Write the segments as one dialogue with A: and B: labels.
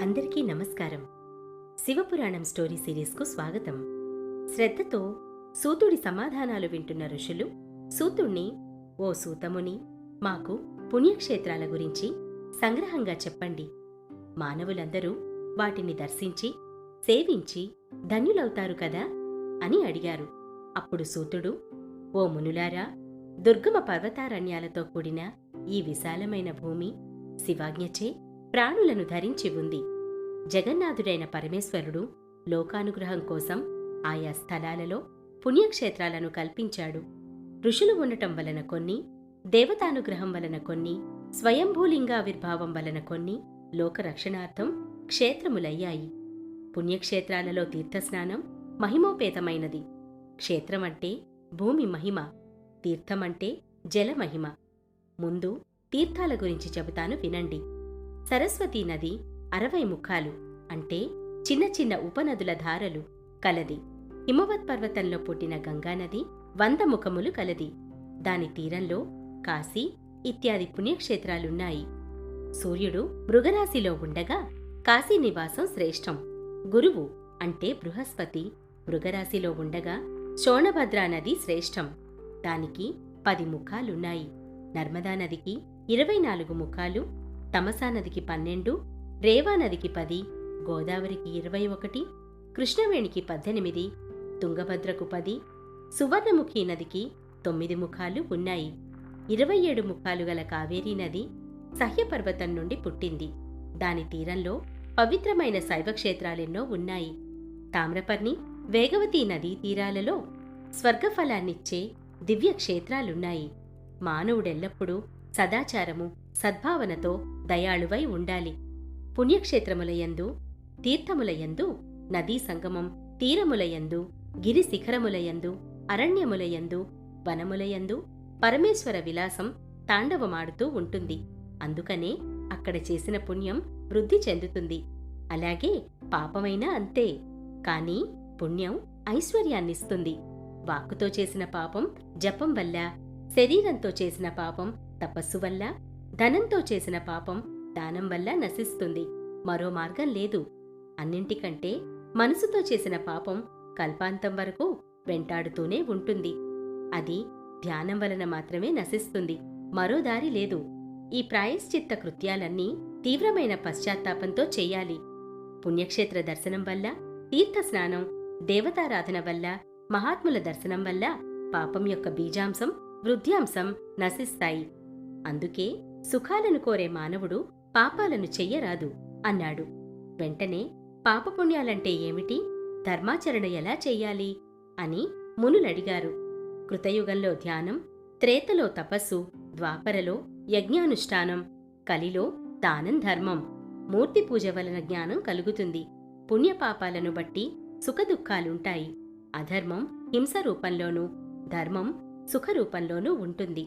A: అందరికీ నమస్కారం. శివపురాణం స్టోరీ సిరీస్కు స్వాగతం. శ్రద్ధతో సూతుడి సమాధానాలు వింటున్న ఋషులు సూతుణ్ణి, ఓ సూతముని, మాకు పుణ్యక్షేత్రాల గురించి సంగ్రహంగా చెప్పండి. మానవులందరూ వాటిని దర్శించి సేవించి ధన్యులవుతారు కదా అని అడిగారు. అప్పుడు సూతుడు, ఓ మునులారా, దుర్గమ పర్వతారణ్యాలతో కూడిన ఈ విశాలమైన భూమి శివాజ్ఞచే ప్రాణులను ధరించి ఉంది. జగన్నాథుడైన పరమేశ్వరుడు లోకానుగ్రహం కోసం ఆయా స్థలాలలో పుణ్యక్షేత్రాలను కల్పించాడు. ఋషులు ఉండటం వలన కొన్ని, దేవతానుగ్రహం వలన కొన్ని, స్వయంభూలింగావిర్భావం వలన కొన్ని లోకరక్షణార్థం క్షేత్రములయ్యాయి. పుణ్యక్షేత్రాలలో తీర్థస్నానం మహిమోపేతమైనది. క్షేత్రమంటే భూమి మహిమ, తీర్థమంటే జలమహిమ. ముందు తీర్థాల గురించి చెబుతాను, వినండి. సరస్వతీ నది 60 ముఖాలు, అంటే చిన్న చిన్న ఉపనదుల ధారలు కలది. హిమవత్ పర్వతంలో పుట్టిన గంగానది 100 ముఖములు కలది. దాని తీరంలో కాశీ ఇత్యాది పుణ్యక్షేత్రాలున్నాయి. సూర్యుడు మృగరాశిలో ఉండగా కాశీ నివాసం శ్రేష్టం. గురువు అంటే బృహస్పతి మృగరాశిలో ఉండగా శోణభద్రా నది శ్రేష్టం. దానికి 10 ముఖాలున్నాయి. నర్మదా నదికి 24 ముఖాలు, తమసా నదికి 12, రేవా నదికి 10, గోదావరికి 21, కృష్ణవేణికి 18, తుంగభద్రకు 10, సువర్ణముఖి నదికి 9 ముఖాలు ఉన్నాయి. 27 ముఖాలు గల కావేరీ నది సహ్యపర్వతం నుండి పుట్టింది. దాని తీరంలో పవిత్రమైన శైవక్షేత్రాలెన్నో ఉన్నాయి. తామ్రపర్ణి, వేగవతీ నదీ తీరాలలో స్వర్గఫలాన్నిచ్చే దివ్యక్షేత్రాలున్నాయి. మానవుడెల్లప్పుడూ సదాచారము, సద్భావనతో దయాళువై ఉండాలి. పుణ్యక్షేత్రములయందు, తీర్థములయందు, నదీ సంగమం తీరములయందు, గిరి శిఖరములయందు, అరణ్యములయందు, వనములయందు పరమేశ్వర విలాసం తాండవమాడుతూ ఉంటుంది. అందుకనే అక్కడ చేసిన పుణ్యం వృద్ధి చెందుతుంది. అలాగే పాపమైనా అంతే. కాని పుణ్యం ఐశ్వర్యాన్నిస్తుంది. వాక్కుతో చేసిన పాపం జపం వల్ల, శరీరంతో చేసిన పాపం తపస్సు వల్ల, ధనంతో చేసిన పాపం దానం వల్ల నశిస్తుంది. మరో మార్గం లేదు. అన్నింటికంటే మనసుతో చేసిన పాపం కల్పాంతం వరకు వెంటాడుతూనే ఉంటుంది. అది ధ్యానం వలన మాత్రమే నశిస్తుంది. మరో దారి లేదు. ఈ ప్రాయశ్చిత్త కృత్యాలన్నీ తీవ్రమైన పశ్చాత్తాపంతో చెయ్యాలి. పుణ్యక్షేత్ర దర్శనం వల్ల, తీర్థస్నానం, దేవతారాధన వల్ల, మహాత్ముల దర్శనం వల్ల పాపం యొక్క బీజాంశం, వృద్ధ్యాంశం నశిస్తాయి. అందుకే సుఖాలను కోరే మానవుడు పాపాలను చెయ్యరాదు అన్నాడు. వెంటనే పాపపుణ్యాలంటే ఏమిటి, ధర్మాచరణ ఎలా చెయ్యాలి అని మునులడిగారు. కృతయుగంలో ధ్యానం, త్రేతలో తపస్సు, ద్వాపరలో యజ్ఞానుష్ఠానం, కలిలో దానం ధర్మం. మూర్తి పూజ వలన జ్ఞానం కలుగుతుంది. పుణ్యపాపాలను బట్టి సుఖదుఖాలుంటాయి. అధర్మం హింస రూపంలోనూ, ధర్మం సుఖరూపంలోనూ ఉంటుంది.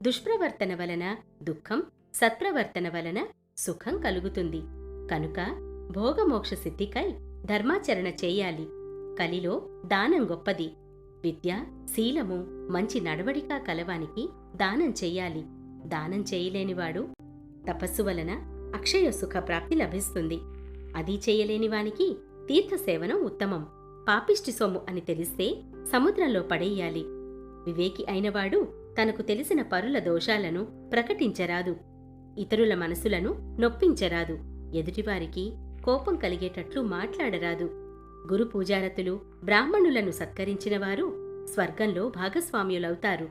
A: దుష్ప్రవర్తన వలన దుఃఖం, సత్ప్రవర్తన వలన సుఖం కలుగుతుంది. కనుక భోగమోక్ష సిద్ధికై ధర్మాచరణ చేయాలి. కలిలో దానం గొప్పది. విద్య, శీలము, మంచి నడవడిక కలవానికి దానం చెయ్యాలి. దానం చేయలేనివాడు తపస్సు వలన అక్షయ సుఖ ప్రాప్తి లభిస్తుంది. అది చేయలేనివానికి తీర్థసేవనం ఉత్తమం. పాపిష్టి సొమ్ము అని తెలిస్తే సముద్రంలో పడేయాలి. వివేకి అయినవాడు తనకు తెలిసిన పరుల దోషాలను ప్రకటించరాదు. ఇతరుల మనసులను నొప్పించరాదు. ఎదుటివారికి కోపం కలిగేటట్లు మాట్లాడరాదు. గురు పూజారతులు, బ్రాహ్మణులను సత్కరించినవారు స్వర్గంలో భాగస్వామ్యులవుతారు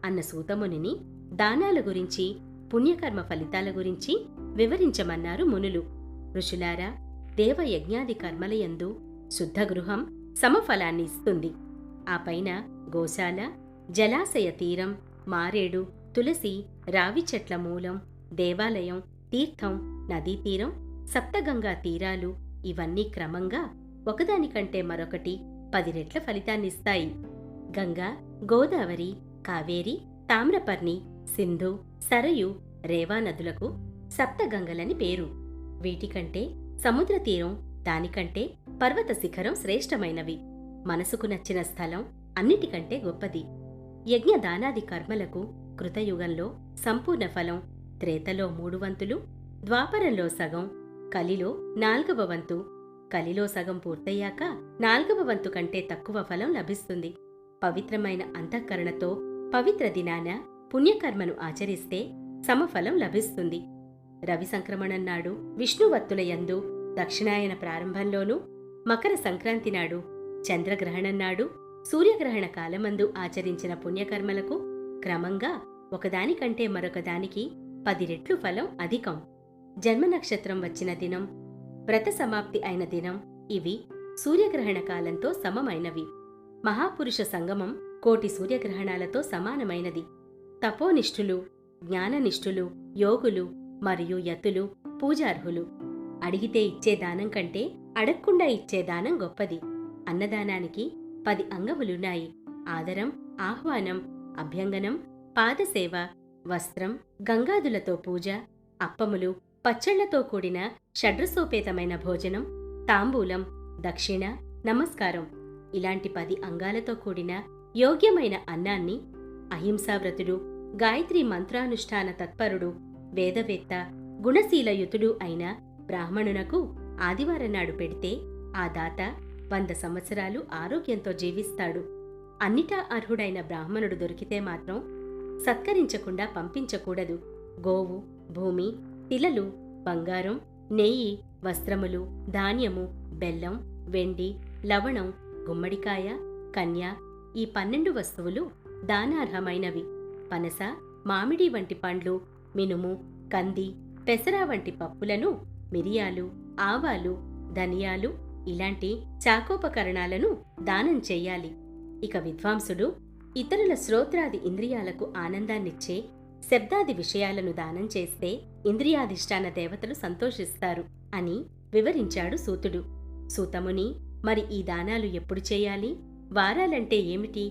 A: అన్న సూతమునిని దానాల గురించి, పుణ్యకర్మ ఫలితాల గురించి వివరించమన్నారు మునులు. ఋషులారా, దేవయజ్ఞాది కర్మలయందు శుద్ధగృహం సమఫలాన్ని ఇస్తుంది. ఆ పైన గోశాల, జలాశయ తీరం, మారేడు, తులసి, రావి చెట్ల మూలం, దేవాలయం, తీర్థం, నదీ తీరం, సప్తగంగా తీరాలు ఇవన్నీ క్రమంగా ఒకదానికంటే మరొకటి 10 రెట్ల ఫలితాన్నిస్తాయి. గంగా, గోదావరి, కావేరి, తామ్రపర్ణి, సింధు, సరయు, రేవా నదులకు సప్తగంగలని పేరు. వీటికంటే సముద్ర తీరం, దానికంటే పర్వత శిఖరం శ్రేష్టమైనవి. మనసుకు నచ్చిన స్థలం అన్నిటికంటే గొప్పది. యజ్ఞదానాది కర్మలకు కృతయుగంలో సంపూర్ణ ఫలం, త్రేతలో 3 వంతులు, ద్వాపరంలో సగం, కలిలో 4వ వంతు. కలిలో సగం పూర్తయ్యాక 4వ వంతు కంటే తక్కువ ఫలం లభిస్తుంది. పవిత్రమైన అంతఃకరణతో పవిత్ర దినాన పుణ్యకర్మను ఆచరిస్తే సమఫలం లభిస్తుంది. రవి సంక్రమణం నాడు విష్ణువత్తుల యందు దక్షిణాయన ప్రారంభంలోనూ, మకర సంక్రాంతి నాడు చంద్రగ్రహణం నాడు సూర్యగ్రహణ కాలమందు ఆచరించిన పుణ్యకర్మలకు క్రమంగా ఒకదానికంటే మరొకదానికి 10 రెట్లు ఫలం అధికం. జన్మ నక్షత్రం వచ్చిన దినం, వ్రత సమాప్తి అయిన దినం ఇవి సూర్యగ్రహణ కాలంతో సమమైనవి. మహాపురుష సంగమం కోటి సూర్యగ్రహణాలతో సమానమైనది. తపోనిష్ఠులు, జ్ఞాననిష్ఠులు, యోగులు మరియు యతులు పూజార్హులు. అడిగితే ఇచ్చే దానం కంటే అడగకుండా ఇచ్చే దానం గొప్పది. అన్నదానానికి 10 అంగములున్నాయి. ఆదరం, ఆహ్వానం, అభ్యంగనం, పాదసేవ, వస్త్రం, గంగాదులతో పూజ, అప్పములు, పచ్చళ్లతో కూడిన షడ్రసోపేతమైన భోజనం, తాంబూలం, దక్షిణ, నమస్కారం ఇలాంటి 10 అంగాలతో కూడిన యోగ్యమైన అన్నాన్ని అహింసావ్రతుడు, గాయత్రీ మంత్రానుష్ఠాన తత్పరుడు, వేదవేత్త, గుణశీలయుతుడు అయిన బ్రాహ్మణునకు ఆదివారం నాడు పెడితే ఆ దాత 100 సంవత్సరాలు ఆరోగ్యంతో జీవిస్తాడు. అన్నిటా అర్హుడైన బ్రాహ్మణుడు దొరికితే మాత్రం సత్కరించకుండా పంపించకూడదు. గోవు, భూమి, తిలలు, బంగారం, నెయ్యి, వస్త్రములు, ధాన్యము, బెల్లం, వెండి, లవణం, గుమ్మడికాయ, కన్య ఈ 12 వస్తువులు దానార్హమైనవి. పనస, మామిడి వంటి పండ్లు, మినుము, కంది, పెసర వంటి పప్పులను, మిరియాలు, ఆవాలు, ధనియాలు ఇలాంటి చాకోపకరణాలను దానం చెయ్యాలి. ఇక విద్వాంసుడు ఇతరుల శ్రోత్రాది ఇంద్రియాలకు ఆనందాన్నిచ్చే శబ్దాది విషయాలను దానం చేస్తే ఇంద్రియాధిష్టాన దేవతలు సంతోషిస్తారు అని వివరించాడు సూతుడు. సూతముని, మరి ఈ దానాలు ఎప్పుడు చేయాలి? వారాలంటే ఏమిటి?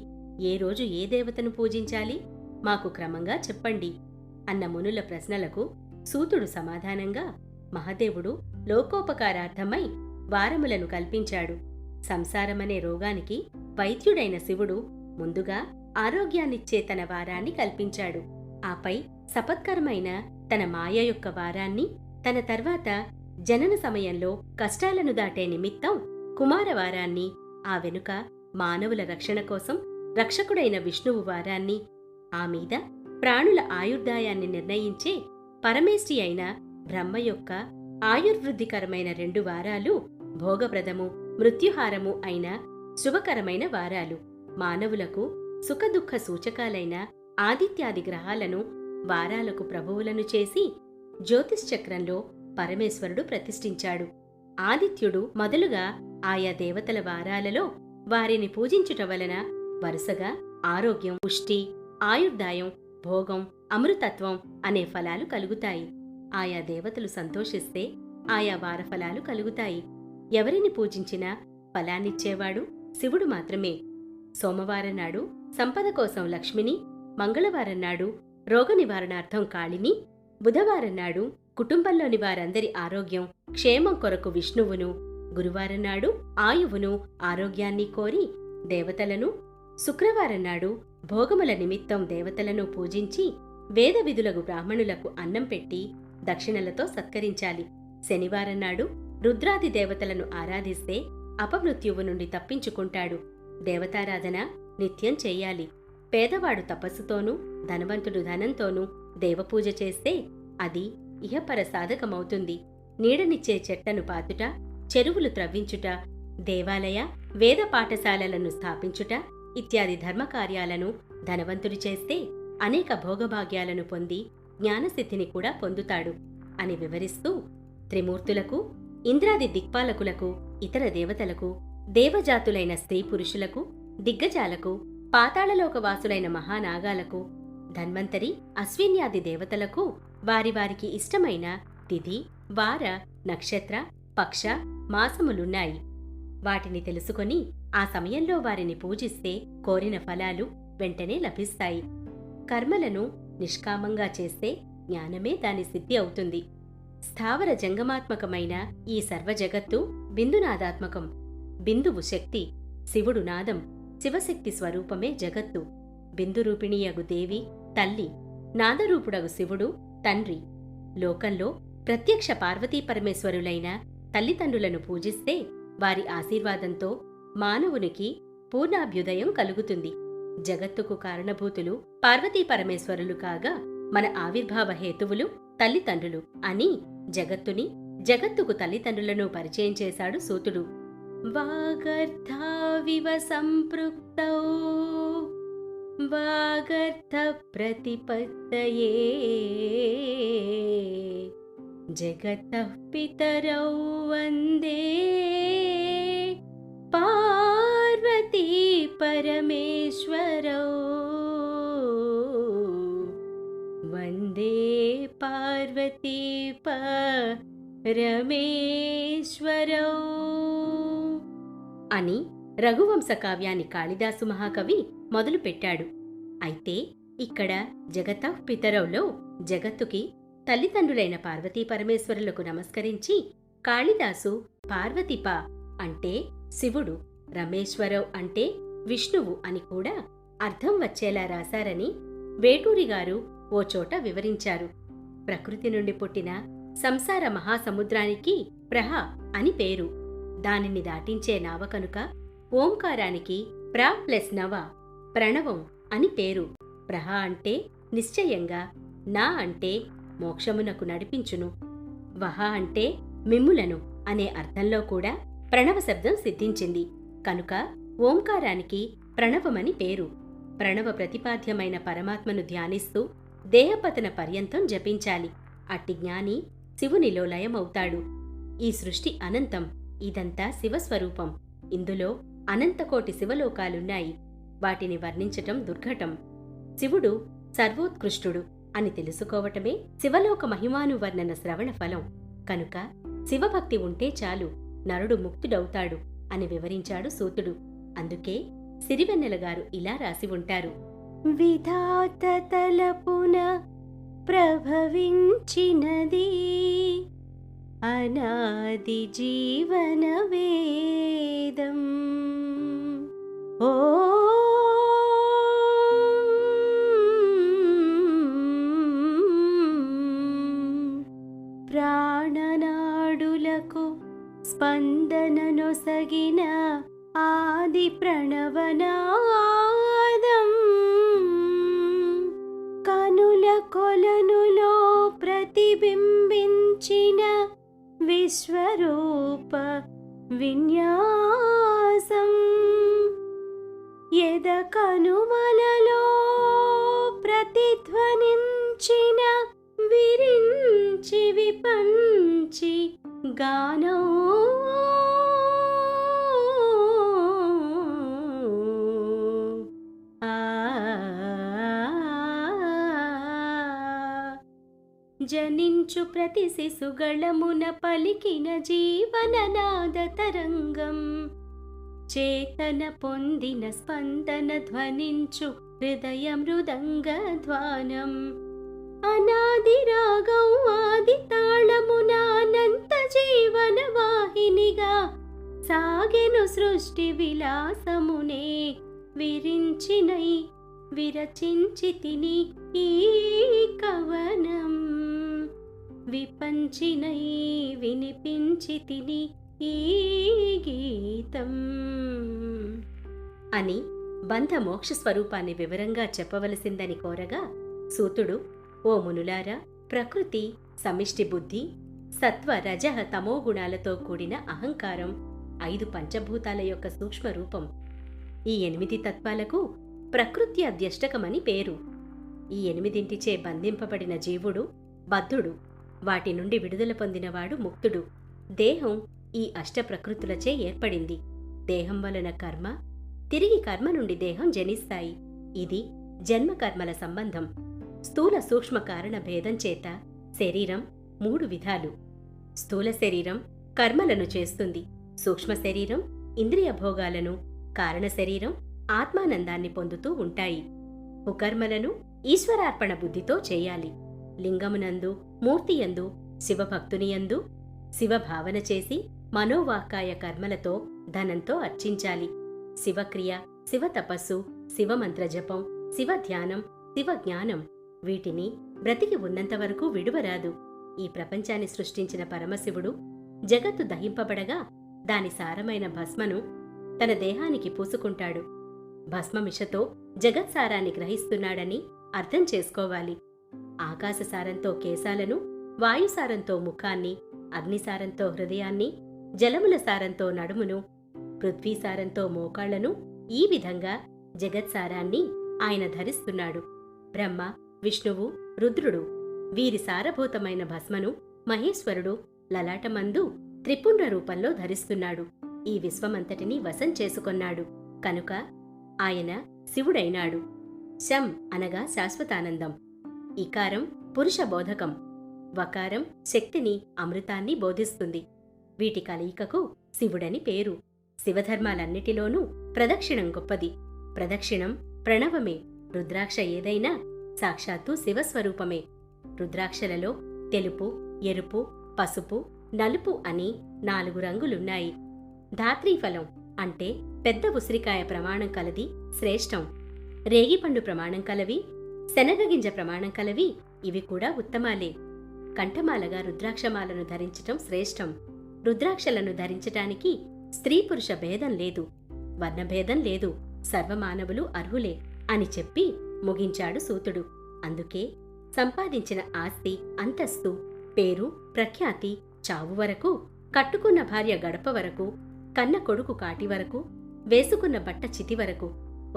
A: ఏ రోజు ఏ దేవతను పూజించాలి? మాకు క్రమంగా చెప్పండి అన్న మునుల ప్రశ్నలకు సూతుడు సమాధానంగా, మహదేవుడు లోకోపకారార్థమై వారములను కల్పించాడు. సంసారమనే రోగానికి వైద్యుడైన శివుడు ముందుగా ఆరోగ్యాన్నిచ్చే తన వారాన్ని కల్పించాడు. ఆపై సపత్కరమైన తన మాయ యొక్క వారాన్ని, తన తర్వాత జనన సమయంలో కష్టాలను దాటే నిమిత్తం కుమారవారాన్ని, ఆ వెనుక మానవుల రక్షణ కోసం రక్షకుడైన విష్ణువు వారాన్ని, ఆ మీద ప్రాణుల ఆయుర్దాయాన్ని నిర్ణయించే పరమేష్టి అయిన బ్రహ్మ యొక్క ఆయుర్వృద్ధికరమైన 2 వారాలు, భోగప్రదము, మృత్యుహారము అయిన శుభకరమైన వారాలు, మానవులకు సుఖదుఖ సూచకాలైన ఆదిత్యాది గ్రహాలను వారాలకు ప్రభువులను చేసి జ్యోతిశ్చక్రంలో పరమేశ్వరుడు ప్రతిష్ఠించాడు. ఆదిత్యుడు మొదలుగా ఆయా దేవతల వారాలలో వారిని పూజించుట వలన వరుసగా ఆరోగ్యం, పుష్టి, ఆయుర్దాయం, భోగం, అమృతత్వం అనే ఫలాలు కలుగుతాయి. ఆయా దేవతలు సంతోషిస్తే ఆయా వారఫలాలు కలుగుతాయి. ఎవరిని పూజించినా ఫలాన్నిచ్చేవాడు శివుడు మాత్రమే. సోమవారం నాడు సంపద కోసం లక్ష్మిని, మంగళవారం నాడు రోగ నివారణార్థం కాళిని, బుధవారం నాడు కుటుంబంలోని వారందరి ఆరోగ్యం, క్షేమం కొరకు విష్ణువును, గురువారం నాడు ఆయువును, ఆరోగ్యాన్ని కోరి దేవతలను, శుక్రవారం నాడు భోగముల నిమిత్తం దేవతలను పూజించి వేద విధులకు బ్రాహ్మణులకు అన్నం పెట్టి దక్షిణలతో సత్కరించాలి. శనివారం నాడు రుద్రాది దేవతలను ఆరాధిస్తే అపమృత్యువు నుండి తప్పించుకుంటాడు. దేవతారాధన నిత్యం చెయ్యాలి. పేదవాడు తపస్సుతోనూ, ధనవంతుడు ధనంతోనూ దేవపూజ చేస్తే అది ఇహపర సాధకమవుతుంది. నీడనిచ్చే చెట్టను పాతుట, చెరువులు త్రవ్వించుట, దేవాలయ, వేద పాఠశాలలను స్థాపించుట ఇత్యాది ధర్మకార్యాలను ధనవంతుడు చేస్తే అనేక భోగభాగ్యాలను పొంది జ్ఞానసిద్ధిని కూడా పొందుతాడు అని వివరిస్తూ, త్రిమూర్తులకు, ఇంద్రాది దిక్పాలకులకు, ఇతర దేవతలకు, దేవజాతులైన స్త్రీ పురుషులకు, దిగ్గజాలకు, పాతాళలోకవాసులైన మహానాగాలకు, ధన్వంతరి, అశ్విన్యాది దేవతలకు వారి వారికి ఇష్టమైన తిథి, వార, నక్షత్ర, పక్ష, మాసములున్నాయి. వాటిని తెలుసుకొని ఆ సమయంలో వారిని పూజిస్తే కోరిన ఫలాలు వెంటనే లభిస్తాయి. కర్మలను నిష్కామంగా చేస్తే జ్ఞానమే దాని సిద్ధి అవుతుంది. స్థావర జంగమాత్మకమైన ఈ సర్వజగత్తు బిందునాదాత్మకం. బిందువు శక్తి, శివుడు నాదం, శివశక్తి స్వరూపమే జగత్తు. బిందురూపిణియగు దేవి తల్లి, నాదరూపుడగు శివుడు తండ్రి. లోకంలో ప్రత్యక్ష పార్వతీ పరమేశ్వరులైన తల్లిదండ్రులను పూజిస్తే వారి ఆశీర్వాదంతో మానవునికి పూర్ణాభ్యుదయం కలుగుతుంది. జగత్తుకు కారణభూతులు పార్వతీ పరమేశ్వరులు కాగా మన ఆవిర్భావ హేతువులు తల్లిదండ్రులు అని జగత్తుకు తల్లిదండ్రులను పరిచయం చేశాడు సూతుడు. వాగర్థావివ సంపృక్తౌ వాగర్థ ప్రతిపత్తయే జగతః పితరౌ వందే పార్వతీ పరమేశ్వరౌ వందే పార్వతీ పరమేశ్వరౌ అని రఘువంశ కావ్యాన్ని కాళిదాసు మహాకవి మొదలుపెట్టాడు. అయితే ఇక్కడ జగతః పితరౌలో జగత్తుకి తల్లిదండ్రులైన పార్వతీ పరమేశ్వరులకు నమస్కరించి కాళిదాసు పార్వతిప అంటే శివుడు, రమేశ్వరవ్ అంటే విష్ణువు అని కూడా అర్థం వచ్చేలా రాశారని వేటూరిగారు ఓ చోట వివరించారు. ప్రకృతి నుండి పుట్టిన సంసార మహాసముద్రానికి ప్రహ అని పేరు. దానిని దాటించే నావ కనుక ఓంకారానికి ప్ర ప్లస్ నవ ప్రణవం అని పేరు. ప్రహ అంటే నిశ్చయంగా, నా అంటే మోక్షమునకు నడిపించును, వహ అంటే మిమ్ములను అనే అర్థంలో కూడా ప్రణవ శబ్దం సిద్ధించింది. కనుక ఓంకారానికి ప్రణవమని పేరు. ప్రణవ ప్రతిపాద్యమైన పరమాత్మను ధ్యానిస్తూ దేహపతన పర్యంతం జపించాలి. అట్టి జ్ఞాని శివునిలో లయమవుతాడు. ఈ సృష్టి అనంతం, ఇదంతా శివస్వరూపం. ఇందులో అనంతకోటి శివలోకాలున్నాయి. వాటిని వర్ణించటం దుర్ఘటం. శివుడు సర్వోత్కృష్టుడు అని తెలుసుకోవటమే శివలోక మహిమానువర్ణన శ్రవణ ఫలం. కనుక శివభక్తి ఉంటే చాలు, నరుడు ముక్తుడవుతాడు అని వివరించాడు సూతుడు. అందుకే సిరివెన్నెలగారు ఇలా రాసి ఉంటారు: విధాత తలపున ప్రభవించినది అనాది జీవన వేదం. ఓ ప్రాణనాడులకు స్పందననొసగిన ఆది ప్రణవనాదం. కనుల కొలనులో ప్రతిబింబించిన విశ్వరూప విన్యాసం. ఎద కనుమలలో ప్రతిధ్వనించిన విరించి విపంచి గానం. జనించు ప్రతి శిశుగళమున పలికిన జీవననాద తరంగం. చేతన పొందిన స్పందన ధ్వనించు హృదయ మృదంగ ధ్వానం. అనాది రాగం ఆది తాళమున అనంత జీవన వాహినిగా సాగెను సృష్టి విలాసమునే విరించినై విరచించి తిని ఈ కవనం. విపంచినై వినిపించి తిని ఈ గీతం అని బంధ మోక్ష స్వరూపాన్ని వివరంగా చెప్పవలసిందని కోరగా సూతుడు, ఓ మునులారా, ప్రకృతి సమిష్టి బుద్ధి, సత్వ రజః తమో గుణాలతో కూడిన అహంకారం 5 పంచభూతాల యొక్క సూక్ష్మరూపం. ఈ 8 తత్వాలకు ప్రకృతి అధ్యష్టకమని పేరు. ఈ 8 బంధింపబడిన జీవుడు బద్ధుడు, వాటి నుండి విడుదల పొందినవాడు ముక్తుడు. దేహం ఈ అష్టప్రకృతులచే ఏర్పడింది. దేహం వలన కర్మ, తిరిగి కర్మ నుండి దేహం జనిస్తాయి. ఇది జన్మకర్మల సంబంధం. స్థూల సూక్ష్మ కారణ భేదం చేత శరీరం 3 విధాలు. స్థూల శరీరం కర్మలను చేస్తుంది. సూక్ష్మ శరీరం ఇంద్రియ భోగాలను, కారణ శరీరం ఆత్మానందాన్ని పొందుతూ ఉంటాయి. కుకర్మలను ఈశ్వరార్పణ బుద్ధితో చేయాలి. లింగమునందు, మూర్తియందు, శివభక్తునియందు శివభావన చేసి మనోవాకాయ కర్మలతో ధనంతో అర్చించాలి. శివక్రియ, శివతపస్సు, శివమంత్రజపం, శివధ్యానం, శివజ్ఞానం వీటిని బ్రతికి ఉన్నంతవరకు విడువరాదు. ఈ ప్రపంచాన్ని సృష్టించిన పరమశివుడు జగత్తు దహింపబడగా దాని సారమైన భస్మను తన దేహానికి పూసుకుంటాడు. భస్మమిషతో జగత్సారాన్ని గ్రహిస్తున్నాడని అర్థం చేసుకోవాలి. ఆకాశసారంతో కేశాలను, వాయుసారంతో ముఖాన్ని, అగ్నిసారంతో హృదయాన్ని, జలముల సారంతో నడుమును, పృథ్వీసారంతో మోకాళ్లను, ఈ విధంగా జగత్సారాన్ని ఆయన ధరిస్తున్నాడు. బ్రహ్మ, విష్ణువు, రుద్రుడు వీరి సారభూతమైన భస్మను మహేశ్వరుడు లలాటమందు త్రిపుండ్ర రూపంలో ధరిస్తున్నాడు. ఈ విశ్వమంతటినీ వశం చేసుకొన్నాడు కనుక ఆయన శివుడైనాడు. శం అనగా శాశ్వతానందం. ఇకారం పురుష బోధకం. వకారం శక్తిని, అమృతాన్ని బోధిస్తుంది. వీటి కలయికకు శివుడని పేరు. శివధర్మాలన్నిటిలోనూ ప్రదక్షిణం గొప్పది. ప్రదక్షిణం ప్రణవమే. రుద్రాక్ష ఏదైనా సాక్షాత్తు శివస్వరూపమే. రుద్రాక్షలలో తెలుపు, ఎరుపు, పసుపు, నలుపు అని 4 రంగులున్నాయి. ధాత్రీఫలం అంటే పెద్ద ఉసిరికాయ ప్రమాణం కలది శ్రేష్టం. రేగిపండు ప్రమాణం కలవి, శనగగింజ ప్రమాణం కలవి ఇవి కూడా ఉత్తమాలే. కంఠమాలగా రుద్రాక్షమాలను ధరించటం శ్రేష్టం. రుద్రాక్షలను ధరించటానికి స్త్రీ పురుష భేదం లేదు, వర్ణభేదం లేదు, సర్వమానవులు అర్హులే అని చెప్పి ముగించాడు సూతుడు. అందుకే సంపాదించిన ఆస్తి, అంతస్తు, పేరు, ప్రఖ్యాతి, చావు వరకు, కట్టుకున్న భార్య గడప వరకు, కన్న కొడుకు కాటి వరకు, వేసుకున్న బట్ట చితి వరకు,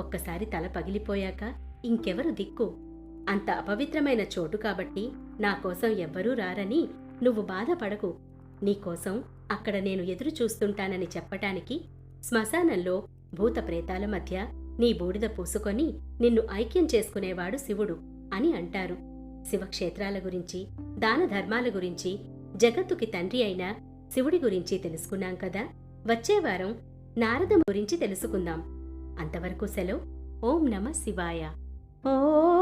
A: ఒక్కసారి తల పగిలిపోయాక ఇంకెవరు దిక్కు? అంత అపవిత్రమైన చోటు కాబట్టి నాకోసం ఎవ్వరూ రారని నువ్వు బాధపడకు. నీకోసం అక్కడ నేను ఎదురు చూస్తుంటానని చెప్పటానికి శ్మశానంలో భూత ప్రేతాల మధ్య నీ బూడిద పూసుకొని నిన్ను ఐక్యం చేసుకునేవాడు శివుడు అని అంటారు. శివక్షేత్రాల గురించి, దాన ధర్మాల గురించి, జగత్తుకి తండ్రి అయిన శివుడి గురించి తెలుసుకున్నాం కదా. వచ్చేవారం నారద గురించి తెలుసుకుందాం. అంతవరకు సెలవు. ఓం నమః శివాయ. ఓం